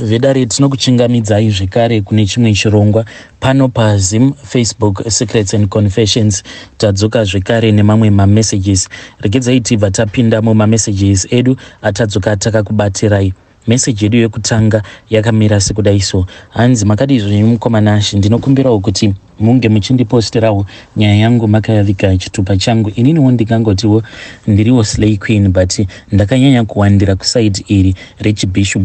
Vedare tinokuchingamidzai zvekare kune chimwe chirongwa pano paZim Facebook Secrets and Confessions. Tadzoka zvekare nemamwe messages. Regedzai tibva tapinda messages edu atadzoka takakubatirai. Message yedu yekutanga yakamira sekudai so. Hanzi makadi zvinyi mukomanashi ndinokumbirawo kuti munge muchindiposterawo nyaya yangu makayavika chitupa changu. Ininiwo ndingangotiwo ndiriwo slay queen but ndakanyanya kuwandira kusaidi iri rechibhishu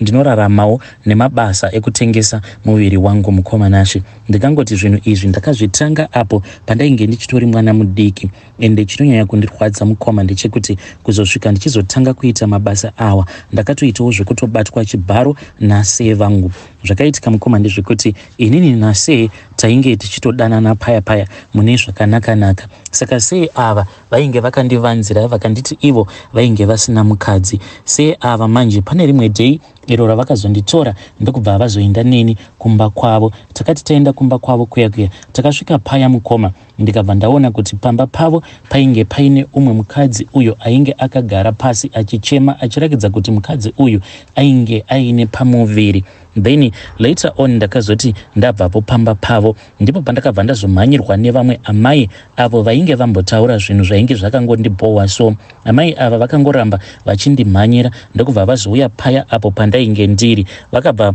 ndinoraramawo nemabasa ekutengesa muviri wangu mukomanashi. Ndingangoti zvinhu izvi ndakazvitanga apo pandainge ndichitori mwana mudiki ende chinonyanya kundirwadza mukoma ndechekuti kuzosvika ndichizotanga kuita mabasa awa ndakatoitawo zvekutobatwa chibharo nasee vangu. Zvakaitika mukoma ndezvekuti inini nasee tainge tichitodanana paya mune zvakanaka. Saka sei ava vainge vakandivanzira vakanditi ivo vainge vasina mukadzi. Sei ava manje pane rimwe day iro ravakazonditora ndokubva vazoenda neni kumba kwavo. Takati taenda kumba kwavo kuya takasvika paya mukoma ndikabva ndaona kuti pamba pavo painge paine umwe mukadzi uyo ainge akagara pasi achichema achirakidza kuti mukadzi uyu ainge aine pamuviri. Then later on ndakazoti ndabvapo pamba pavo ndipo pandakabva ndazomhanyirwa nevamwe amai avo vainge vambotaura zvinhu zvainge zvakangondibowa. So amai ava vakangoramba vachindimhanyira ndokubva vazouya paya apo pandainge ndiri. Vakabva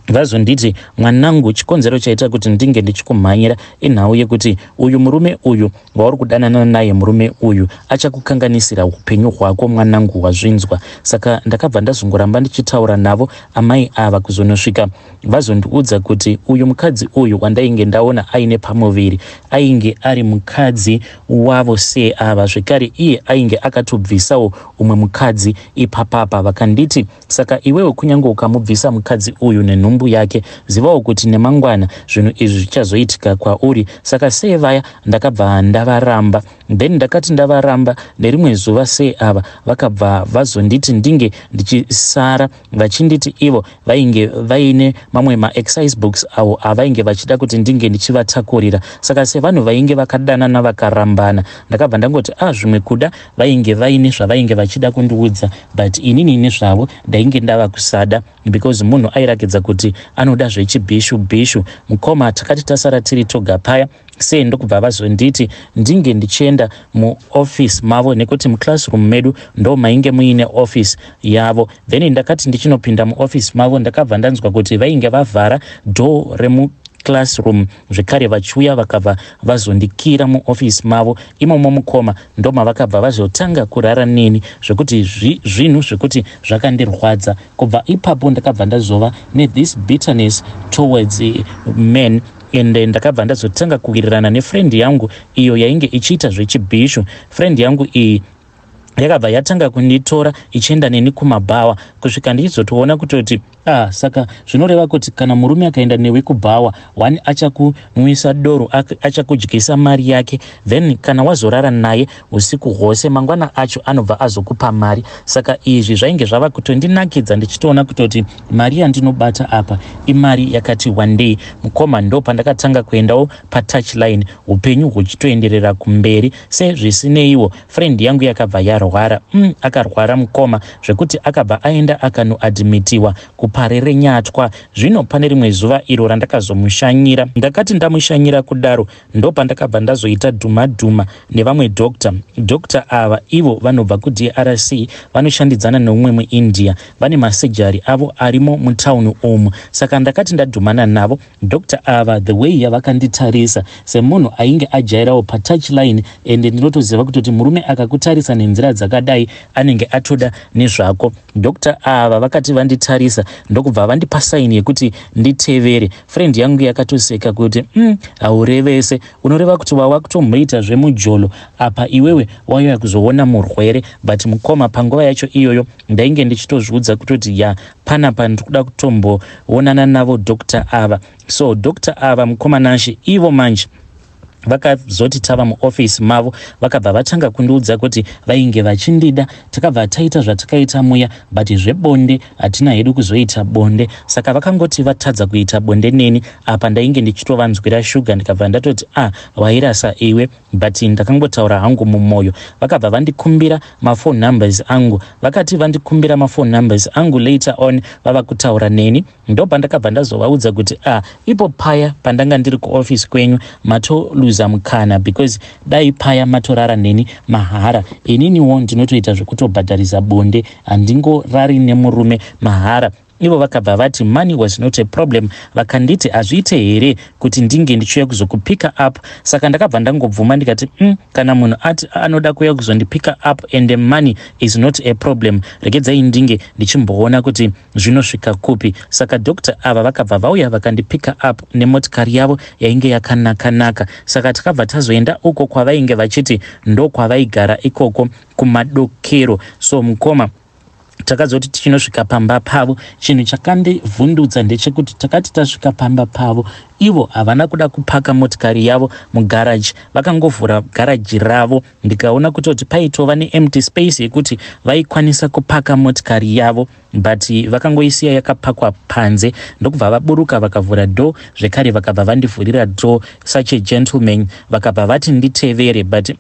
vazonditi mwanangu, chikonzero chaita kuti ndinge ndichikumhanyira inhau yekuti uyu murume uyu wauri kudanana naye murume uyu achakukanganisira upenyu hwako mwanangu, wazvinzwa. Saka ndakabva ndazongoramba ndichitaura navo amai ava kuzonosvika vazondiudza kuti uyu mukadzi uyu wandainge ndaona aine pamuviri ainge ari mukadzi wavo sei ava. Zvekare iye ainge akatobvisawo umwe mukadzi ipapapa. Vakanditi saka iwewe kunyange ukamubvisa mukadzi uyu nenhumbu yake zivawo kuti nemangwana zvinhu izvi zvichazoitika kwauri. Saka sei vaya ndakabva ndavaramba. Then ndakati ndavaramba nerimwe zuva sei ava vakabva vazonditi ndinge ndichisara vachinditi ivo vainge vaine mamwe exercise books avo avainge vachida kuti ndinge ndichivatakurira. Saka sevanhu vainge vakadanana vakarambana ndakabva ndangoti zvimwe kuda vainge vaine zvavainge vachida kundiudza but inini nezvavo ndainge ndava kusada because munhu airakidza kuti anoda zvechibhishu. Mukoma takati tasara tiri toga paya sei ndokubva vazonditi ndinge ndichienda muoffice mavo nekuti muclassroom medu ndo mainge muine office yavo. Then ndakati ndichinopinda muoffice mavo ndakabva ndanzwa kuti vainge vavhara door classroom zvekare vachiuya vakabva vazondikira muoffice mavo. Imomo mukoma ndoma vakabva vazotanga kurara neni zvekuti zvinhu zvekuti zvakandirwadza. Kubva ipapo ndakabva ndazova this bitterness towards men ende ndakabva ndazotanga kuwirirana nefriend yangu iyo yainge ichiita zvechibhishu. Friend yangu iyi yakabva yatanga kunditora ichienda neni kumabhawa kusvika ndichizotoona kutoti saka zvinoreva kuti kana murume akaenda newe kubhawa wani achakumwisa doro achakudyisa mari yake, then kana wazorara naye usiku hwose mangwana acho anobva azokupa mari. Saka izvi zvainge zvava kutondinakidza ndichitoona kutoti mari yandinobata apa imari yakati one day. Mukoma ndo pandakatanga kuendawo patouchline upenyu huchitoenderera kumberi. Sezvisineiwo friend yangu yakabva yarwara akarwara mukoma zvekuti akabva aenda akanoadmitiwa kuparere nyatwa. Zvino pane rimwe zuva iro randakazomushanyira. Ndakati ndamushanyira kudaro ndo pandakabva ndazoita dhuma nevamwe doctor ava ivo vanobva kuDRC vanoshandidzana neumwe muIndia vane masejari avo arimo mutauni umu. Saka ndakati ndadhumana navo doctor ava the way yavakanditarisa semunhu ainge ajairawo patouchline ende ndinotoziva kutoti murume akakutarisa nenzira dzakadai anenge atoda nezvako. Doctor ava vakati vanditarisa ndokubva vandipa saini yekuti nditevere. Friend yangu yakatoseka kuti haurevese unoreva kuti wava kutomboita zvemujolo apa iwewe wauya kuzoona murwere. But mukoma panguva yacho iyoyo ndainge ndichitozviudza kutoti panapa ndikuda kutomboonana navo doctor ava. So doctor ava mukomanashi ivo manje vakazoti tava muofisi mavo vakabva vatanga kundiudza kuti vainge vachindida takabva taita zvatakaita muya but zvebonde hatina hedu kuzoita bonde. Saka vakangoti vatadza kuita bonde neni apa ndainge ndichitovanzwira shuga ndikabva ndatoti wairasa iwe but ndakangotaura hangu mumwoyo. Vakabva vandikumbira mafone numbers angu, vakati vandikumbira mafone numbers angu later on vava kutaura neni, ndopa ndakabva ndazovaudza kuti ipo paya pandanga ndiri kuofisi kwenyu matoluza mukana because dai paya matorara neni mahara, ininiwo ndinotoita zvekutobhadharisa bonde, handingorari nemurume mahara. Ivo vakabva vati money was not a problem, vakanditi hazviite here kuti ndinge ndichiuya kuzokupika up. Saka ndakabva ndangobvuma ndikati kana munhu ati anoda kuuya kuzondipika up and the money is not a problem, regedzai ndinge ndichimboona kuti zvinosvika kupi. Saka Dr. ava vakabva vauya vakandipika up nemotikari yavo yainge yakanaka. Saka takabva tazoenda uko kwavainge vachiti ndo kwavaigara ikoko kumadokero. So mukoma takazoti tichinosvika pamba pavo, chinhu chakandivhundutsa ndechekuti takati tasvika pamba pavo ivo havana kuda kupaka motikari yavo mugaraji, vakangovhura garaji ravo. Ndikaona kutoti paitova neempty space yekuti vaikwanisa kupaka motikari yavo but vakangoisiya yakapakwa panze. Ndokubva vaburuka vakavhura door zvekare vakabva vandivhurira door such a gentleman, vakabva vati nditevere but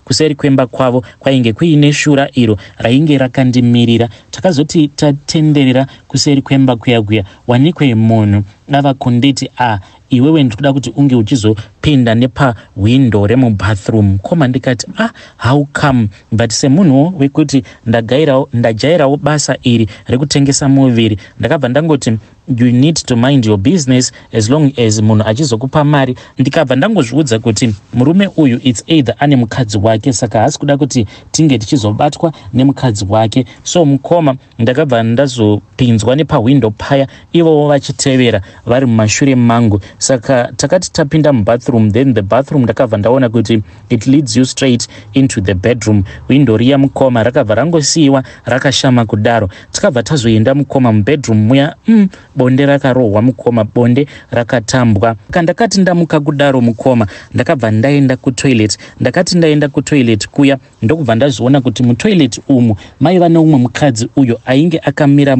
kuseri kwemba kwavo kwainge kuine shura iro rainge rakandimirira. Takazoti tatenderera kuseri kwemba kuya wanikwe munhu ava kunditi iwewe ndikuda kuti unge uchizopinda nepawindo remubathroom. Koma ndikati how come, but semunhu wekuti ndajairawo basa iri rekutengesa muviri ndakabva ndangoti you need to mind your business as long as munhu achizokupa mari. Ndikabva ndangozviudza kuti murume uyu it's either ane mukadzi wake, saka hasi kuda kuti tinge tichizobatwa nemukadzi wake. So mukoma ndakabva ndazopinzwa nepawindo paya ivo vachitevera vari mumashure mangu. Saka takati tapinda mubathroom, then the bathroom ndakabva ndaona kuti it leads you straight into the bedroom. Windo riya mukoma rakabva rangosiyiwa rakashama kudaro. Takabva tazoenda mukoma mubedroom muya bonde rakarohwa mukoma, bonde rakatambwa. Ndakati ndamuka kudaro mukoma ndakabva ndaenda kutoilet. Ndakati ndaenda kutoilet kuya ndokubva ndazoona kuti mutoilet umu maiva neumwe mukadzi uyo ainge akamira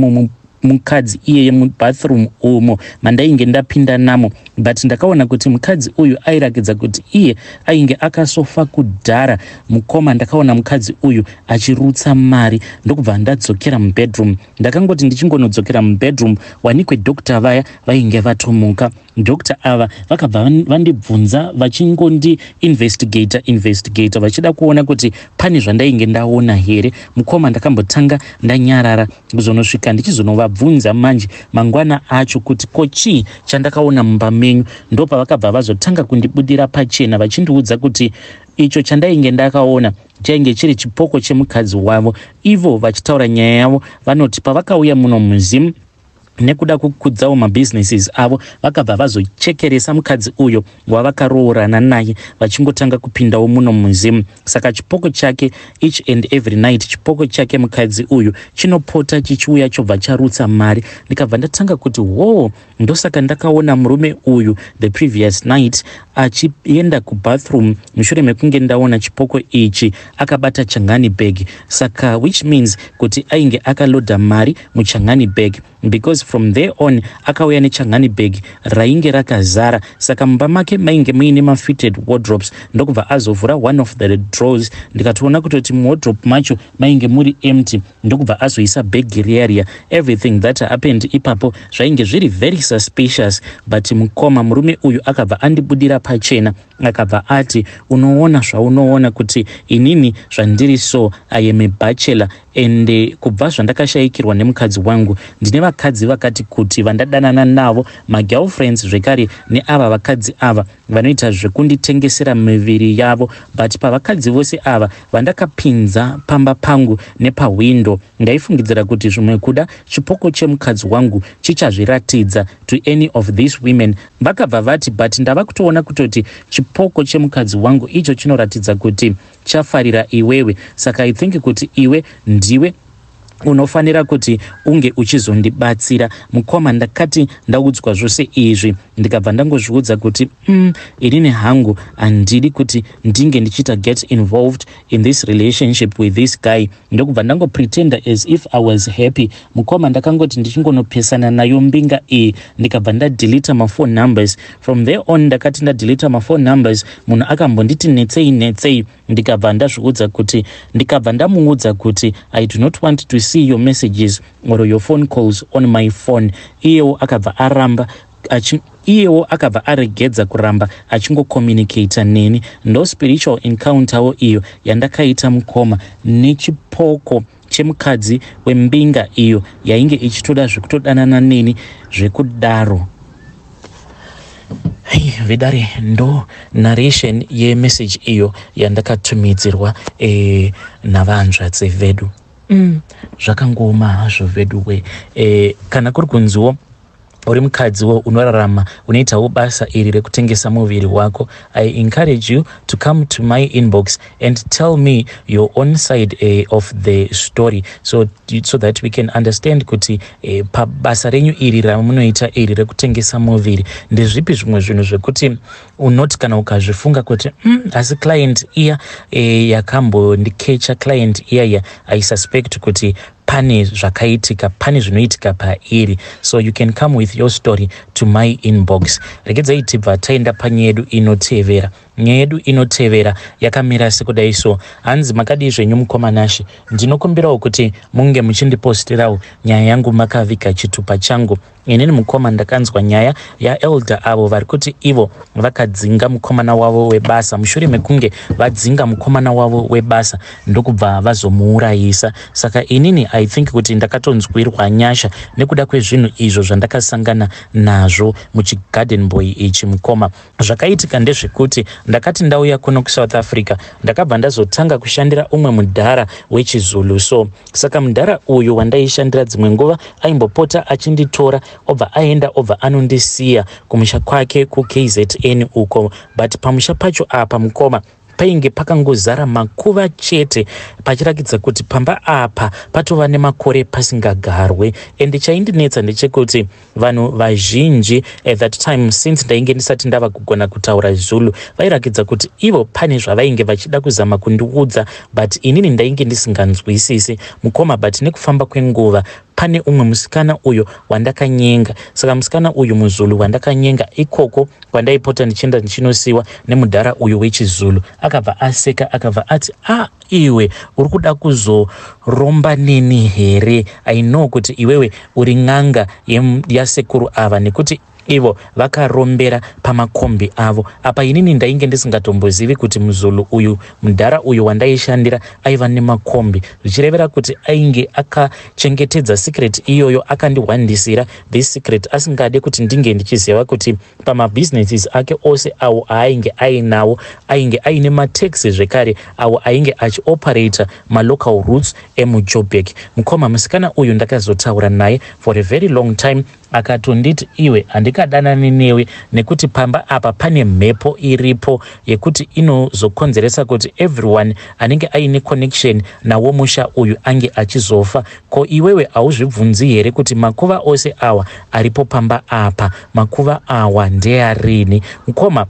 mukadzi iyeye mubathroom umo mandainge ndapinda namo, but ndakaona kuti mukadzi uyu airakidza kuti iye ainge akasofa kudhara. Mukoma ndakaona mukadzi uyu achirutsa mari, ndokubva ndadzokera mubedroom. Ndakangoti ndichingonodzokera mubedroom wanikwe Dr. vaya vainge vatomuka. Dr. ava vakabva vandibvunza vachingondi investigator vachida kuona kuti pane zvandainge ndaona here. Mukoma ndakambotanga ndanyarara kuzonosvika ndichizonovabvunza manje mangwana acho kuti kochii chandakaona mumba menyu. Ndopa vakabva vazotanga kundibudira pachena vachindiudza kuti icho chandainge ndakaona chainge chiri chipoko chemukadzi wavo. Ivo vachitaura nyaya yavo vanoti pavakauya muno muzimu nekuda kukudzawo mabusinesses avo vakabva vazochekeresa mukadzi uyo wavakaroorana naye vachingotanga kupindawo muno muzimu. Saka chipoko chake each and every night, chipoko chake mukadzi uyu chinopota chichiuya chobva charutsa mari. Ndikabva ndatanga kuti ndosaka ndakaona murume uyu the previous night achienda kubathroom mushure mekunge ndaona chipoko ichi akabata changani bag. Saka which means kuti ainge akaloda mari muchangani bag, because from there on akauya nechangani bag rainge rakazara. Saka mumba make mainge muine mafitted wardrobes. Ndokubva azovhura one of the drawers ndikatoona kutoti muwardrobe macho mainge muri empty. Ndokubva azoisa bag riya. Everything that happened ipapo zvainge zviri very suspicious, but mukoma murume uyu akabva andibudira pachena akabva ati unoona zvaunoona kuti inini zvandiri so I am a bachelor and kubva zvandakashayikirwa nemukadzi wangu ndine vakadzi vakati kuti vandadanana navo magirlfriends zvekare neava vakadzi ava vanoita zvekunditengesera miviri yavo, but pavakadzi vose ava vandakapinza pamba pangu nepawindo ndaifungidzira kuti zvimwe kuda chipoko chemukadzi wangu chichazviratidza to any of these women. Vakabva vati but ndava kutoona kutoti chipoko chemukadzi wangu icho chinoratidza kuti chafarira iwewe, saka I think kuti iwe ndiwe unofanira kuti unge uchizondibatsira. Mukoma ndakati ndaudzwa zvose izvi ndikabva ndangozviudza kuti inini hangu handidi kuti ndinge ndichita get involved in this relationship with this guy. Ndokubva ndangopretenda as if I was happy. Mukoma ndakangoti ndichingonopesana nayo mbinga iyi ndikabva ndadeleta mafone numbers. From there on ndakati ndadeleta mafone numbers, munhu akambonditi netsei ndikabva ndazviudza kuti ndikabva ndamuudza kuti I do not want to see your messages or your phone calls on my phone. Iyewo akabva aregedza kuramba achingocommunicata neni. Ndo spiritual encounter iyo yandakaita Mukoma nechipoko chemukadzi wembinga iyo yainge ichitoda zvekutodanana neni zvekudaro. Vidare ndo narration yemessage iyo yandakatumidzirwa navanzvadzi vedu. Zvakangoma hazvo vedu we. Kana kuri kunziwo uri mukadziwo unorarama unoitawo basa iri rekutengesa muviri wako, I encourage you to come to my inbox and tell me your own side of the story, so that we can understand kuti pabasa renyu iri ramunoita iri rekutengesa muviri ndezvipi zvimwe zvinhu zvekuti unoti kana ukazvifunga kuti asi client iya yakambondikecha, client iya I suspect kuti pane zvakaitika, pane zvinoitika pairi. So you can come with your story to my inbox. Regedzai tibva taenda panyaya yedu inotevera. Nyaya yedu inotevera yakamira sekudai so. Hanzi makadi zvenyu Mukoma Nashe, ndinokumbirawo kuti munge muchindipostirawo nyaya yangu makavika chitupa changu. Inini Mukoma ndakanzwa nyaya yaelder avo vari kuti ivo vakadzinga mukomana wavo webasa. Mushure mekunge vadzinga mukomana wavo webasa ndokubva vazomuurayisa. Saka inini I think kuti ndakatonzwirwa nyasha nekuda kwezvinhu izvo zvandakasangana nazvo muchigarden boy ichi Mukoma. Zvakaitika ndezvekuti ndakati ndauya kuno kuSouth Africa ndakabva ndazotanga kushandira umwe mudhara wechiZulu. So saka mudhara uyu wandaishandira dzimwe nguva aimbopota achinditora obva aenda obva anondisiya kumusha kwake kuKZN uko, but pamusha pacho apa Mukoma painge pakangozara makuva chete, pachirakidza kuti pamba apa patova nemakore pasingagarwe. And chaindinetsa ndechekuti vanhu vazhinji at that time, since ndainge ndisati ndava kugona kutaura Zulu, vairakidza kuti ivo pane zvavainge vachida kuzama kundiudza, but inini ndainge ndisinganzwisisi Mukoma. But nekufamba kwenguva pane umwe musikana uyo wandakanyenga. Saka musikana uyu muZulu wandakanyenga ikoko kwandaipota ndichienda ndichinosiwa nemudhara uyu wechiZulu akabva aseka, akabva ati iwe uri kuda kuzoromba nini here? I know kuti iwewe uri n'anga yasekuru ava, nekuti ivo vakarombera pamakombi avo. Apa inini ndainge ndisingatombozivi kuti muZulu uyu mudhara uyu wandaishandira aiva nemakombi, zvichirevera kuti ainge akachengetedza secret iyoyo, akandihwandisira this secret asingade kuti ndinge ndichiziva kuti pamabusinesses ake ose awo ainge ainawo ainge aine mataxi zvekare awo ainge achioperata malocal routes emuJoburg. Mukoma musikana uyu ndakazotaura naye for a very long time, akatonditi iwe handikadanani newe nekuti pamba apa pane mhepo iripo yekuti inozokonzeresa kuti everyone anenge aine connection nawo musha uyu ange achizofa. Ko iwewe hauzvibvunzi here kuti makuva ose awa aripo pamba apa, makuva awa ndearini? Mukoma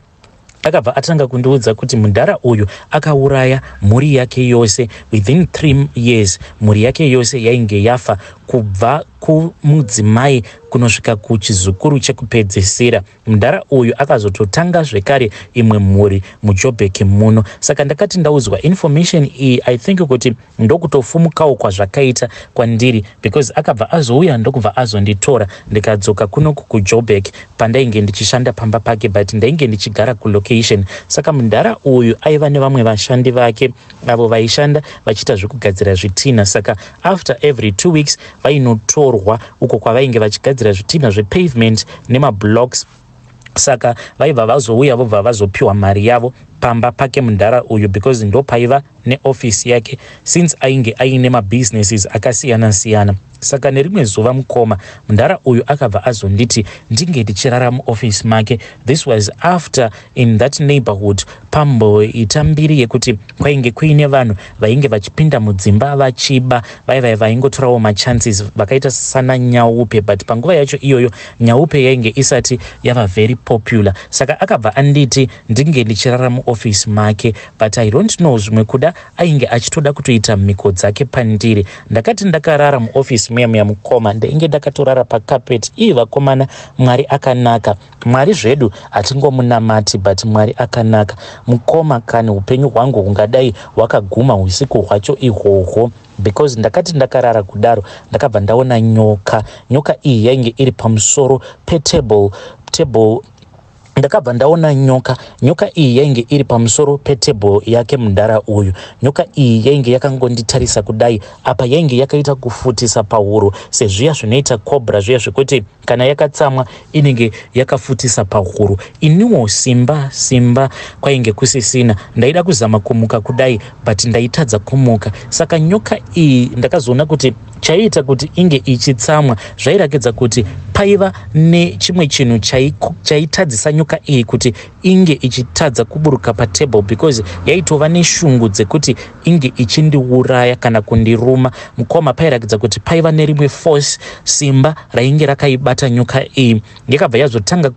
akabva atanga kundiudza kuti mudhara uyu akauraya mhuri yake yose within 3 years. Mhuri yake yose yainge yafa kubva kumudzimai kunosvika kuchizukuru chekupedzisira. Mudhara uyu akazototanga zvekare imwe mhuri muJoburg muno. Saka ndakati ndaudzwa information iyi, I think kuti ndokutofumukawo kwazvakaita kwandiri, because akabva azouya ndokubva azonditora ndikadzoka kunoku kuJoburg pandainge ndichishanda pamba pake, but ndainge ndichigara kulocation. Saka mudhara uyu aiva nevamwe vashandi vake avo vaishanda vachiita zvekugadzira zvitina. Saka after every 2 weeks vainotorwa uko kwavainge vachigadzira zvitina zvepavement nemablocks. Saka vaibva vazouya vobva vazopiwa mari yavo pamba pake mudhara uyu, because ndo paiva neofisi yake since ainge aine mabusinesses akasiyana-siyana. Saka nerimwe zuva mukoma mundara uyu akabva azonditi ndinge ndichirara muofisi make. This was after in that neighborhood pamboita mbiri yekuti kwainge kuine vanhu vainge vachipinda mudzimba vachiba, vaingotorawo machances vakaita sana Nyaupe, but panguva yacho iyoyo Nyaupe yainge isati yava very popular. Saka akabva anditi ndinge ndichirara muofisi make, but I don't know zvimwe kuda ainge achitoda kutoita mhiko dzake pandiri. Ndakati ndakarara muofisi meya mukoma ndeinge ndakatorara pakapeti. Vakomana, Mwari akanaka. Mwari zvedu hatingomunamati, but Mwari akanaka. Mukoma, kani upenyu hwangu hungadai hwakaguma usiku hwacho ihwohwo, because ndakati ndakarara kudaro ndakabva ndaona nyoka. Nyoka iyi yainge iri pamusoro petable ndakabva ndaona nyoka iyi yainge iri pamusoro petable yake mundara uyu. Nyoka iyi yainge yakangonditarisa kudai, apa yainge yakaita kufutisa pahuro sezviya zvinoita cobra zviya zvekuti kana yakatsamwa inenge yakafutisa pahuro. Iniwo simba kwainge kusisina. Ndaida kuzama kumuka kudai, but ndaitadza kumuka. Saka nyoka iyi ndakazoona kuti chaiita kuti inge ichitsamwa zvairakidza kuti paiva nechimwe chinhu chaitadzisa nyoka iyi kuti inge ichitadza kuburuka patable, because yaitova neshungu dzekuti inge ichindiuraya kana kundiruma. Mukoma, pairakidza kuti paiva nerimwe force, simba rainge rakaibata nyoka iyi. Yakabva yazotanga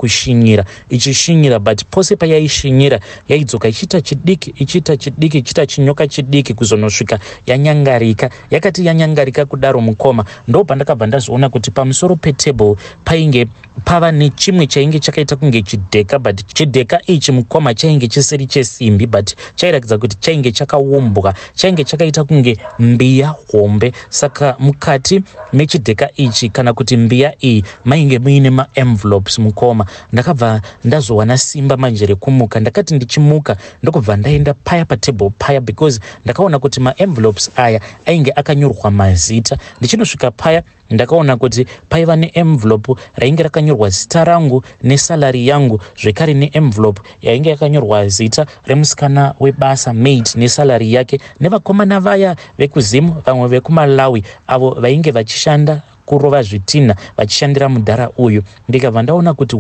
ichishinyira, but pose payaishinyira yaidzoka ichiita chidiki ichiita chinyoka chidiki kuzonosvika yanyangarika. Yakati yanyangarika kudaro mukoma, ndo pandakabva ndazoona kuti pamusoro petable painge pava nechimwe chainge chakaita kunge chidheka, but chidheka ichi mukoma chainge chisiri chesimbi, but chairakidza kuti chainge chakaumbwa, chainge chakaita kunge mbiya hombe. Saka mukati mechidheka ichi kana kuti mbiya iyi mainge muine maenvelopes mukoma. Ndakabva ndazowana simba manje rekumuka. Ndakati ndichimuka ndokubva ndaenda paya patable paya, because ndakaona kuti maenvelopes aya ainge akanyorwa mazita. Ndichinosvika paya ndakaona kuti paiva neenvelope rainge rakanyorwa zita rangu nesalari yangu, zvekare neenvelope yainge yakanyorwa zita remusikana webasa maid nesalari yake, nevakomana vaya vekuzimu vamwe vekumalawi avo vainge vachishanda kurova zvitina vachishandira mudhara uyu. Ndikabva ndaona kuti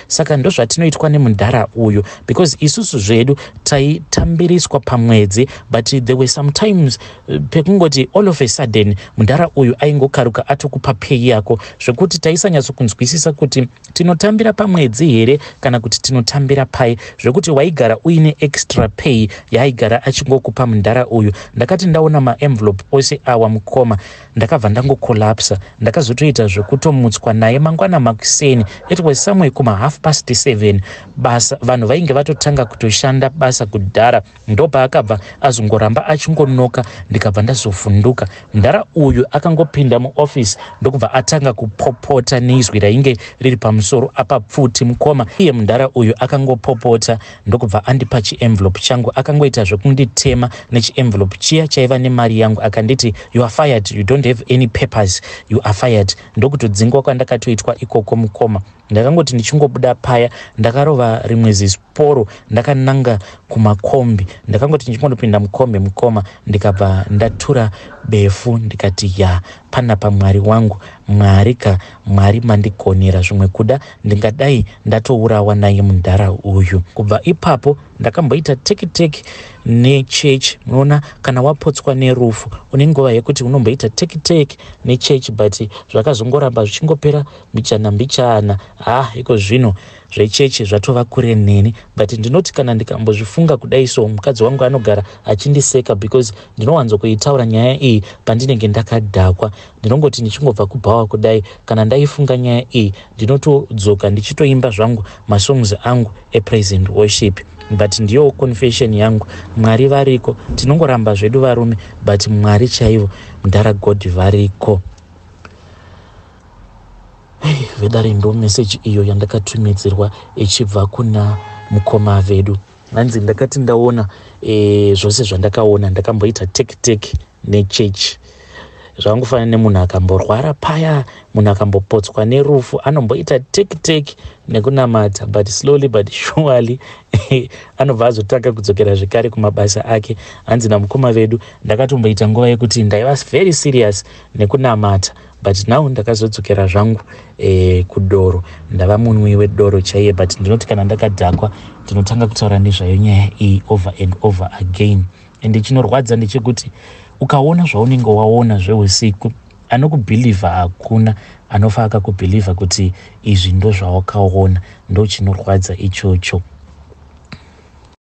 saka ndo zvatinoitwa nemudhara uyu, because isusu zvedu taitambiriswa pamwedzi, but there were sometimes pekungoti all of a sudden mudhara uyu aingokaruka atokupa pay yako, zvekuti taisanyatsokunzwisisa kuti tinotambira pamwedzi here kana kuti tinotambira pai, zvekuti waigara uine extra pay yaaigara achingokupa mudhara uyu. Ndakati ndaona maenvelope ose awa mukoma, ndakabva ndangokolapsa. Ndakazotoita zvekutomutswa naye mangwana makuseni. It was somewhere kuma 7:30 basa vanhu vainge vatotanga kutoshanda basa kudhara. Ndo paakabva azongoramba achingonoka, ndikabva ndazovhunduka. Mudhara uyu akangopinda muoffice ndokubva atanga kupopota neizwi rainge riri pamusoro apa pfuti mukoma. Iye mudhara uyu akangopopota ndokubva andipa chienvelope changu, akangoita zvekunditema nechienvelope chiya chaiva nemari yangu, akanditi you are fired, you don't have any papers, you are fired. Ndokutodzingwa kwandakatoitwa ikoko mukoma. Ndakangoti ndichingobuda paya ndakarova rimwe ziporo ndakananga kumakombi. Ndakangoti ndichingondopinda mukombe mukoma, ndikabva ndatura befu ndikati panapa Mwari wangu, Mwari mandikonera, zvimwe kuda ndingadai ndatourawa naye mudhara uyu. Kubva ipapo ndakamboita teki nechechi. Unoona kana wapotswa nerufu une nguva yekuti unomboita teki nechechi, but zvakazongoramba zvichingopera mbichana. Iko zvino zvechechi zvatova kure neni, but ndinoti kana ndikambozvifunga kudai so mukadzi wangu anogara achindiseka, because ndinowanzokuitaura nyaya iyi pandinenge ndakadhakwa. Ndinongoti ndichingobva kubhawa kudai, kana ndaifunga nyaya iyi ndinotodzoka ndichitoimba zvangu masongs angu epraise and worship. But ndiyo confession yangu, Mwari variko. Tinongoramba zvedu varume, but Mwari chaivo mudhara God variko. Vedari ndo message iyo yandakatumidzirwa ichibva kuna mukoma vedu. Hanzi ndakati ndaona zvose zvandakaona, ndakamboita teki nechechi. zvangofanana nemunhu akamborwara paya, munhu akambopotswa nerufu, anomboita teki nekunamata, but slowly but surely anobva azotanga kudzokera zvekare kumabasa ake. Hanzi namukoma vedu, ndakatomboita nguva yekuti ndaiva very serious nekunamata, but now ndakazodzokera zvangu kudoro, ndava munwi wedoro chaiye. But ndinoti kana ndakadhakwa ndinotanga kutaura nezvayo nyaya iyi over and over again. And chinorwadza ndechekuti ukaona zvaunenge waona zveusiku, anokubhilivha hakuna, anofa akakubhilivha kuti izvi ndo zvawakaona. Ndo chinorwadza ichocho.